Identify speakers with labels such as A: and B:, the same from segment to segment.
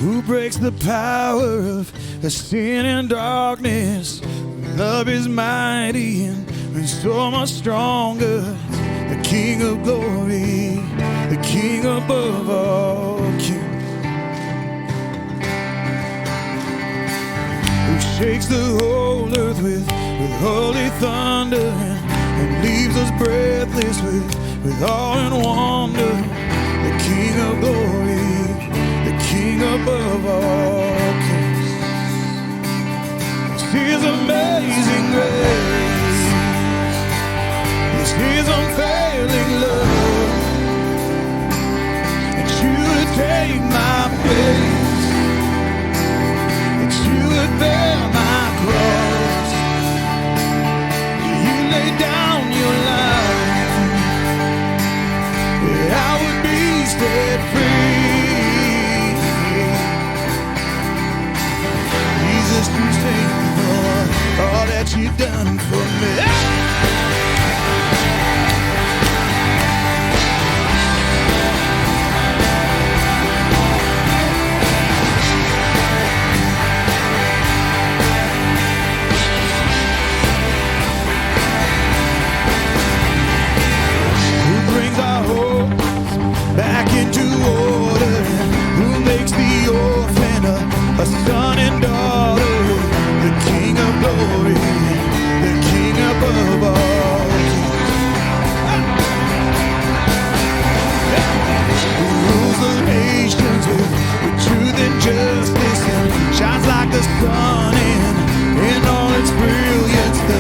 A: Who breaks the power of sin and darkness? Love is mighty and so much stronger. The King of glory, the King above all kings. Who shakes the whole earth with holy thunder and leaves us breathless with awe and wonder. The King of glory, the King above all kings. It's His amazing grace, it's His unfailing love, that you would take my place, that you would bear my cross. You laid down your life, that I would be set free. Jesus, you thank you for all that you've done for me. Back into order, who makes the orphan a son and daughter, the King of glory, the King above all kings. Who rules the nations with truth and justice and shines like the sun in all its brilliance, the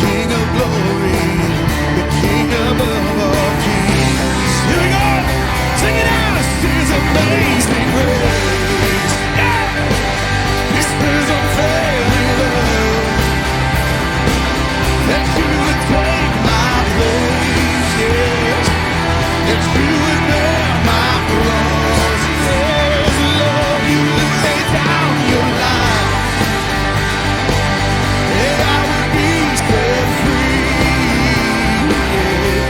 A: King of glory, the King above all kings. Here we go! Sing it out! His amazing grace, yeah! His unfailing love, that you would take my place, yes, that you would bear my cross, yes, Lord, you would lay down your life, that I would be set free, yeah.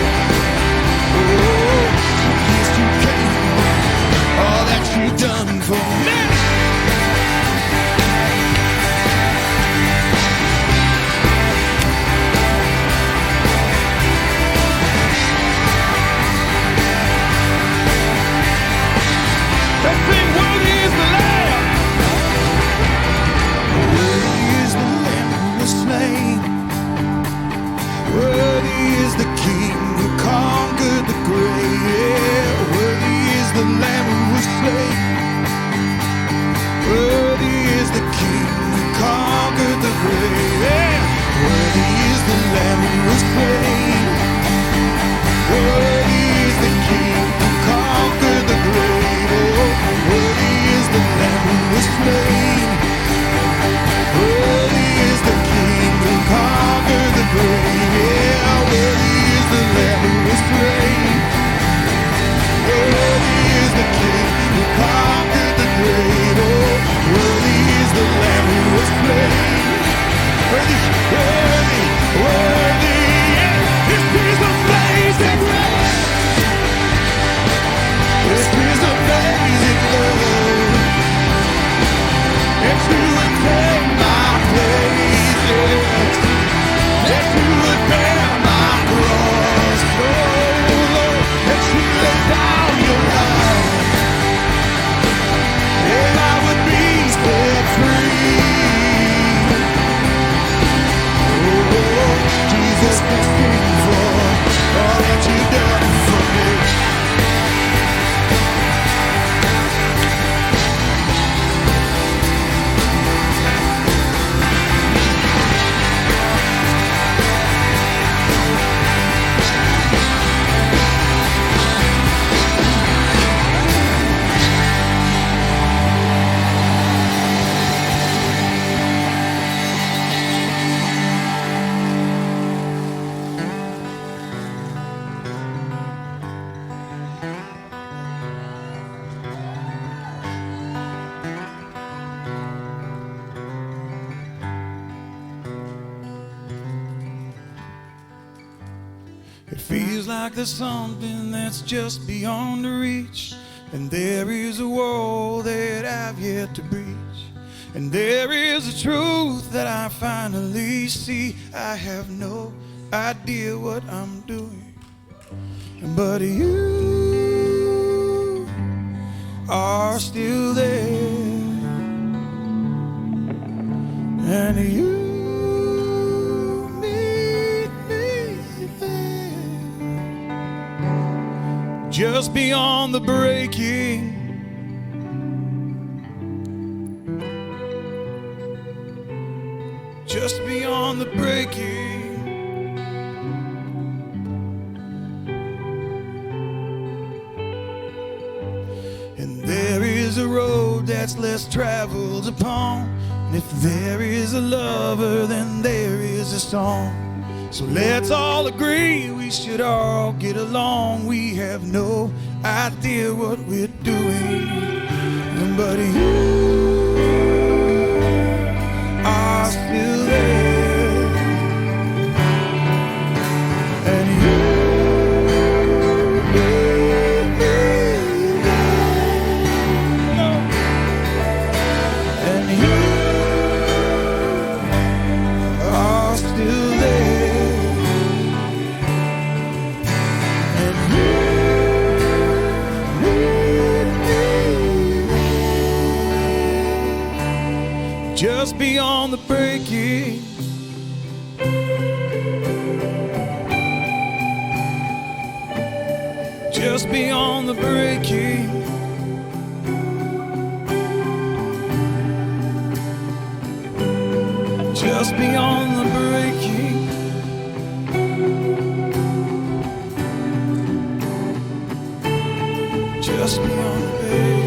A: Oh, yes, you came, all that you've done for me. Let's sing, worthy is the Lamb. Worthy is the Lamb who was slain. Worthy is the King who conquered the grave. Yeah. Worthy is the Lamb who was slain. Worthy is the King who conquered the grave. Yeah. Worthy is the Lamb who was slain. Worthy is the King who conquered the grave. Oh, worthy is the Lamb who was slain. Worthy is the King who conquered the grave. Yeah, worthy is the Lamb who was slain. Worthy is the King who conquered the grave. Oh, worthy is the Lamb who was slain. Worthy, worthy, worthy. Yeah. This is amazing grace. This is amazing love. That you would take my place, yes. That you would bear my cross, oh Lord. That you lay down your life, and I would be set free. Oh, Jesus, thank you for all that you've done for me. It feels like there's something that's just beyond the reach. And there is a wall that I've yet to breach. And there is a truth that I finally see. I have no idea what I'm doing, but you are still there. And you meet me there, just beyond the breaking. Just beyond the breaking. And there is a road that's less traveled upon. And if there is a lover, then there is a song. So let's all agree we should all get along. We have no idea what we're doing, but you are still there. And you leave me there. And you are still there. And you leave me there, just beyond the breaking. Just beyond the breaking. Just beyond the breaking. Just beyond the breaking.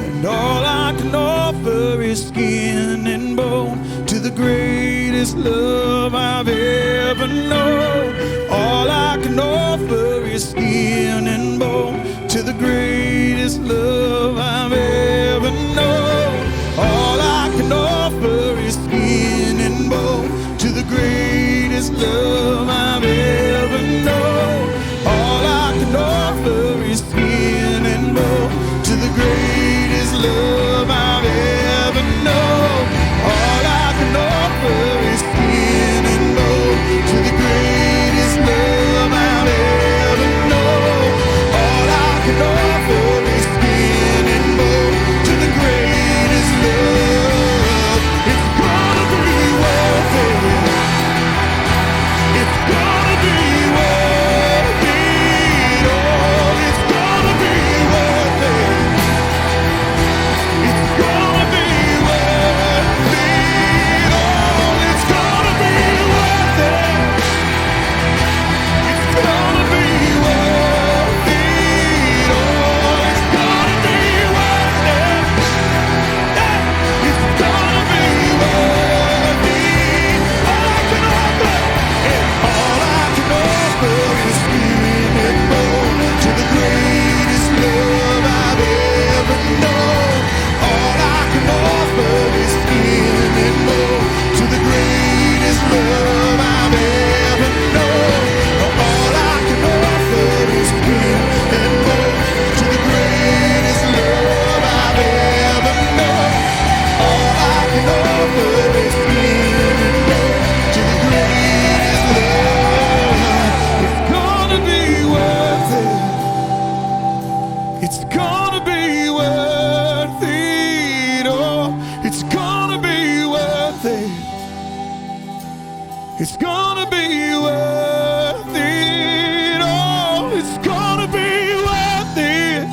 A: And all I can offer is skin and bone to the greatest love I've ever known. All I can offer is skin and bone to the greatest love I've ever known. All I can offer is skin and bone to the greatest love I've ever known. All I can offer is skin and bone to the greatest love I've ever known. All I can offer is skin and bone to the greatest love I've ever known. All I can offer is skin and bone to the greatest love. It's gonna be worth it. It's gonna be worth it all. It's gonna be worth it. It's gonna be worth it all. It's gonna be worth it. It's gonna be worth it all. It's gonna be worth it. It's gonna be worth it. All I can offer is skin and bone to the greatest love I've ever known. All I can offer is skin and bone to the greatest love I've ever known. All I can offer is skin and bone to the greatest love I've ever known. All I can offer is skin and bone to the greatest love. It's gonna be worth it. It's gonna be worth it all. It's gonna be worth it. It's gonna be worth it all. It's gonna be worth it.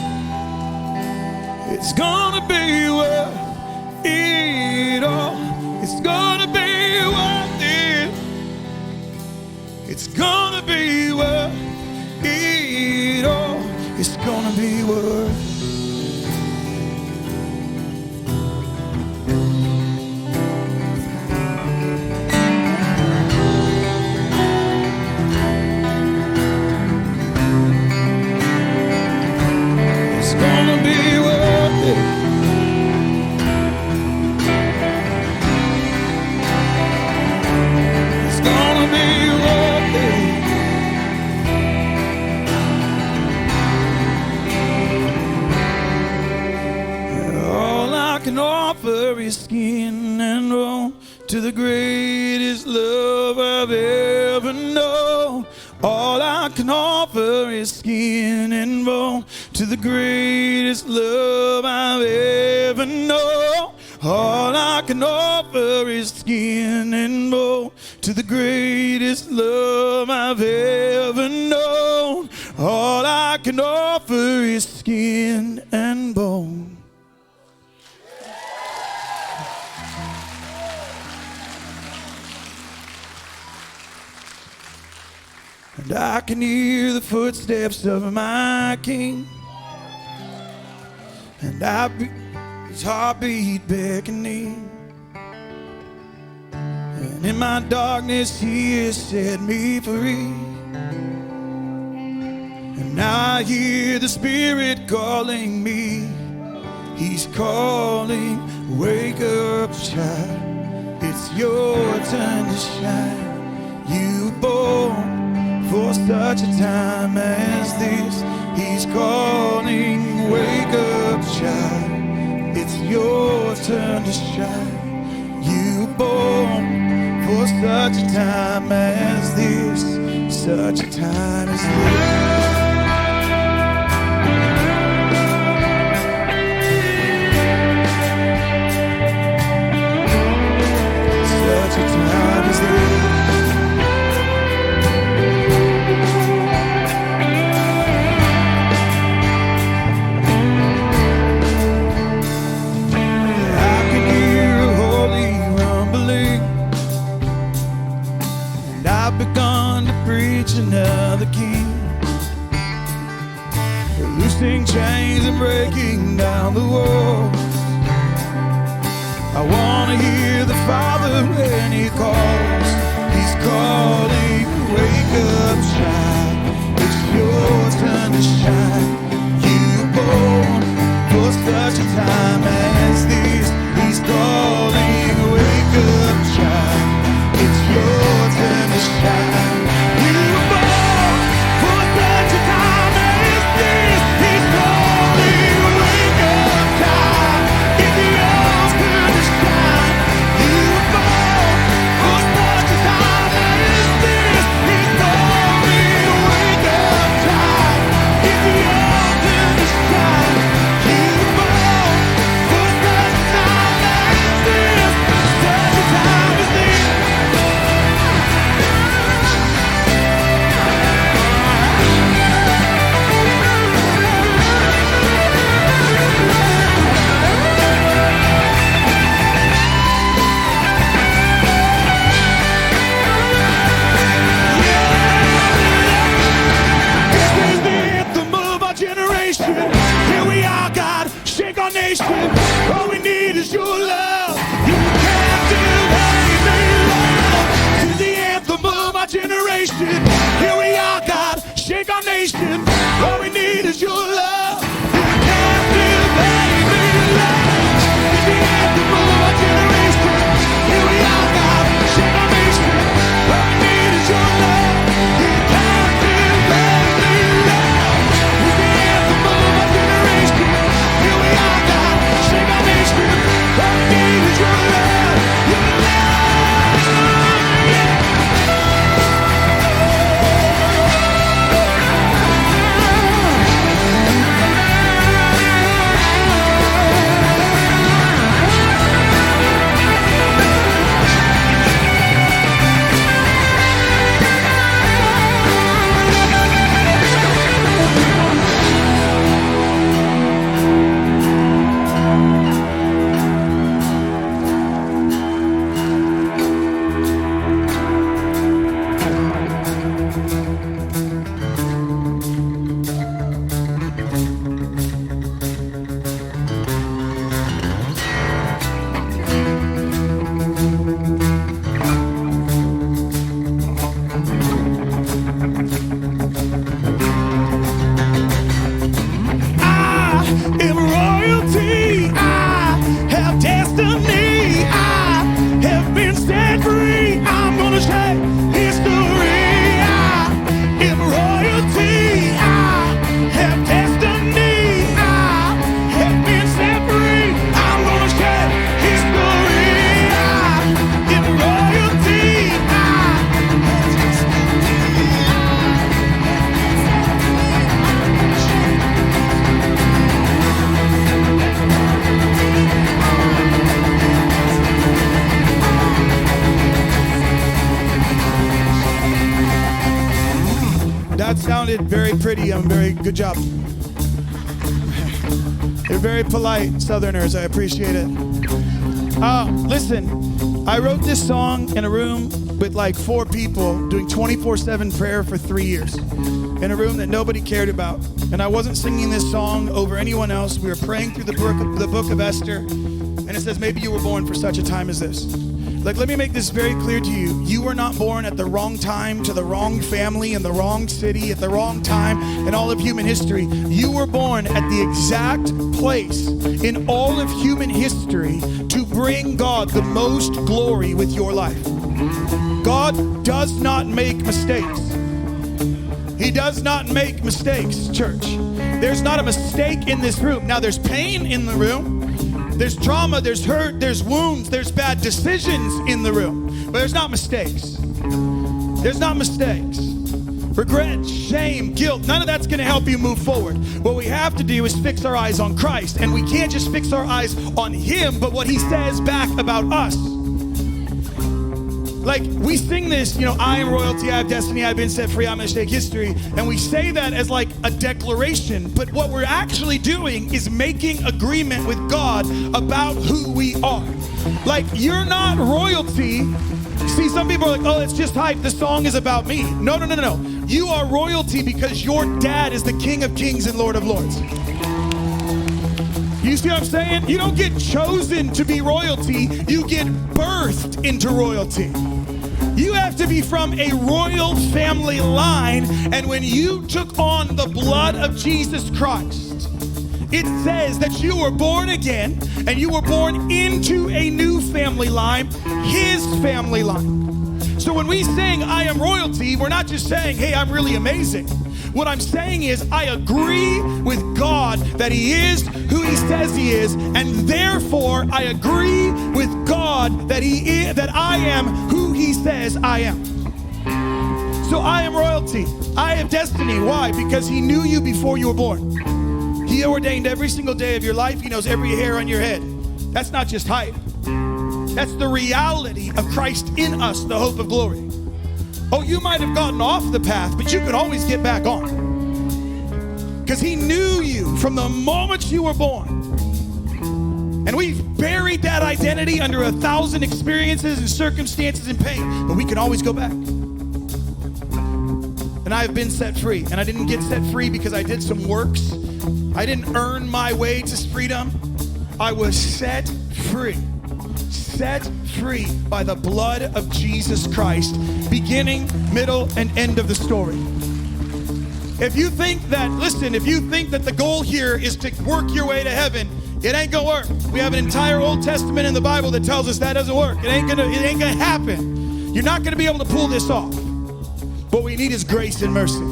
A: It's gonna be worth it all. It's gonna be worth it. It's gonna be worth it all. It's gonna be worth. It's gonna be worth it. It's gonna be to the greatest love I've ever known. All I can offer is skin and bone to the greatest love I've ever known. All I can offer is skin and bone to the greatest love I've ever known. All I can offer is skin and bone. And I can hear the footsteps of my King, and his heartbeat beckoning. And in my darkness he has set me free. And now I hear the Spirit calling me. He's calling, wake up, child. It's your turn to shine. You were born for such a time as this. He's calling, wake up, child. It's your turn to shine. You were born for such a time as this. Such a time as this. Such a time as this. Begun to preach another king, loosing chains and breaking down the walls. I want to hear the Father when he calls. He's calling, wake up, child. It's your turn to shine. You were born for such a time as this. He's calling, wake up, child. It's your turn to shine. You were born for such a time as this. He's calling, wake up, child. It's your turn to shine. You were born for such that sounded very pretty. Good job. You're very polite Southerners. I appreciate it. Listen, I wrote this song in a room with like 4 people doing 24/7 prayer for 3 years in a room that nobody cared about. And I wasn't singing this song over anyone else. We were praying through the book of Esther. And it says, maybe you were born for such a time as this. Like, let me make this very clear to you. You were not born at the wrong time, to the wrong family, in the wrong city, at the wrong time in all of human history. You were born at the exact place in all of human history to bring God the most glory with your life. God does not make mistakes. He does not make mistakes, church. There's not a mistake in this room. Now, there's pain in the room. There's trauma, there's hurt, there's wounds, there's bad decisions in the room. But there's not mistakes. There's not mistakes. Regret, shame, guilt, none of that's going to help you move forward. What we have to do is fix our eyes on Christ. And we can't just fix our eyes on Him, but what He says back about us. Like, we sing this, you know, I am royalty, I have destiny, I've been set free, I'm gonna shake history. And we say that as like a declaration, but what we're actually doing is making agreement with God about who we are. Like, you're not royalty. See, some people are like, oh, it's just hype, the song is about me. No. You are royalty because your dad is the King of Kings and Lord of Lords. You see what I'm saying? You don't get chosen to be royalty, you get birthed into royalty. You have to be from a royal family line, and when you took on the blood of Jesus Christ, it says that you were born again, and you were born into a new family line, His family line. So when we sing, I am royalty, we're not just saying, hey, I'm really amazing. What I'm saying is I agree with God that He is who He says He is, and therefore I agree with God that that I am who He says I am. So I am royalty. I have destiny. Why? Because He knew you before you were born. He ordained every single day of your life. He knows every hair on your head. That's not just hype. That's the reality of Christ in us, the hope of glory. Oh, you might have gotten off the path, but you can always get back on. Because He knew you from the moment you were born. And we've buried that identity under 1,000 experiences and circumstances and pain, but we can always go back. And I have been set free. And I didn't get set free because I did some works. I didn't earn my way to freedom. I was set free. Set free by the blood of Jesus Christ, beginning, middle, and end of the story. If you think that, listen, if you think that the goal here is to work your way to heaven, it ain't gonna work. We have an entire Old Testament in the Bible that tells us that doesn't work. It ain't gonna happen. You're not gonna be able to pull this off. What we need is grace and mercy.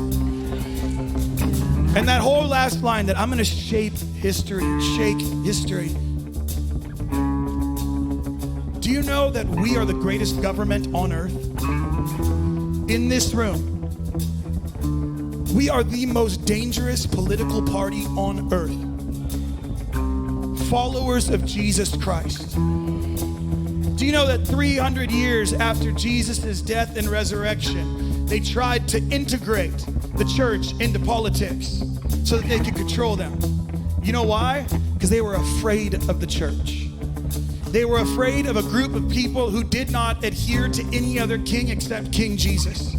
A: And that whole last line that I'm gonna shake history. Do you know that we are the greatest government on earth? In this room, we are the most dangerous political party on earth. Followers of Jesus Christ. Do you know that 300 years after Jesus' death and resurrection, they tried to integrate the church into politics so that they could control them? You know why? Because they were afraid of the church. They were afraid of a group of people who did not adhere to any other king except King Jesus.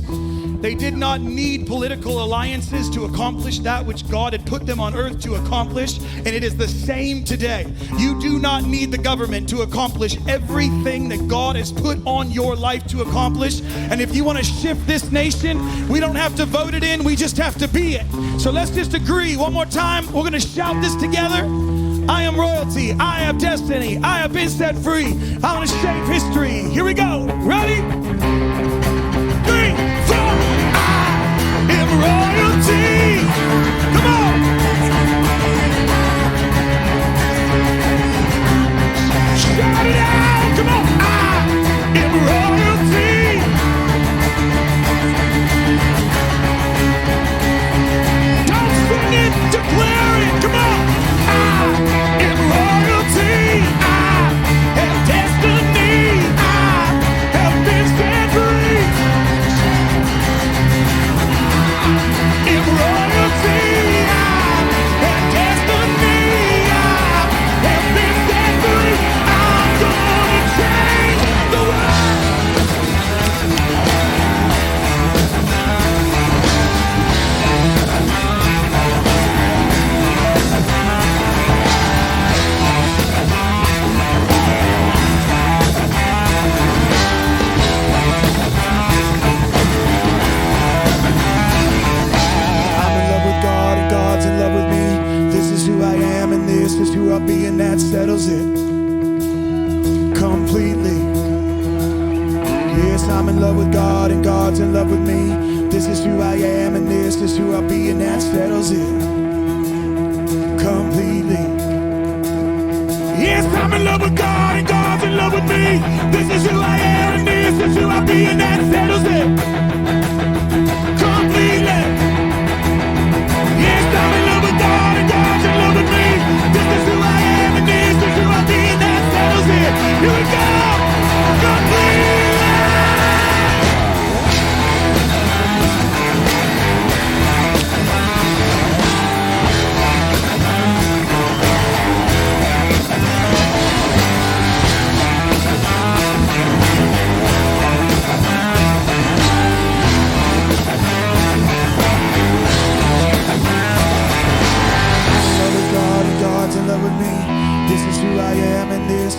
A: They did not need political alliances to accomplish that which God had put them on earth to accomplish, and it is the same today. You do not need the government to accomplish everything that God has put on your life to accomplish. And if you want to shift this nation, we don't have to vote it in, we just have to be it. So let's just agree one more time. We're going to shout this together. I am royalty. I have destiny. I have been set free. I want to shape history. Here we go. Ready? 3, 4. I am royalty. Come on. Shout it out. Come on. I am royalty. Don't sing it. Declare it. Come on. In royalty, I have destiny, I have been set free. settles it completely. Yes, I'm in love with God and God's in love with me. This is who I am and this is who I'll be, and that settles it completely. Yes, I'm in love with God and God's in love with me. This is who I am and this is who I'll be, and that settles it completely. Yes, I'm in love with God and God's in love with me. This is who I am and this is who I'll be, and that settles it. Here we go, completely.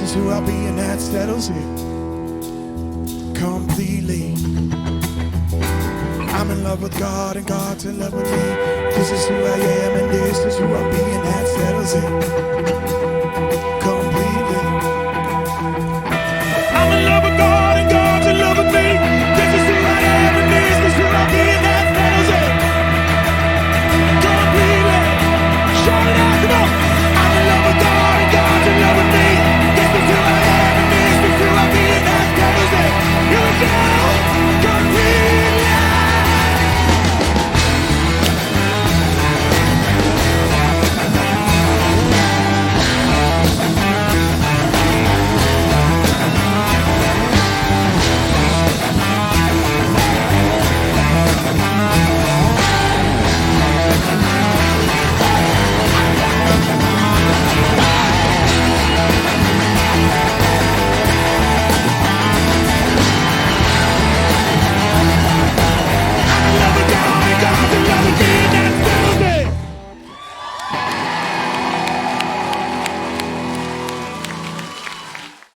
A: Who I'll be, and that settles it completely. I'm in love with God and God's in love with me. This is who I am and this is who I'll be, and that settles it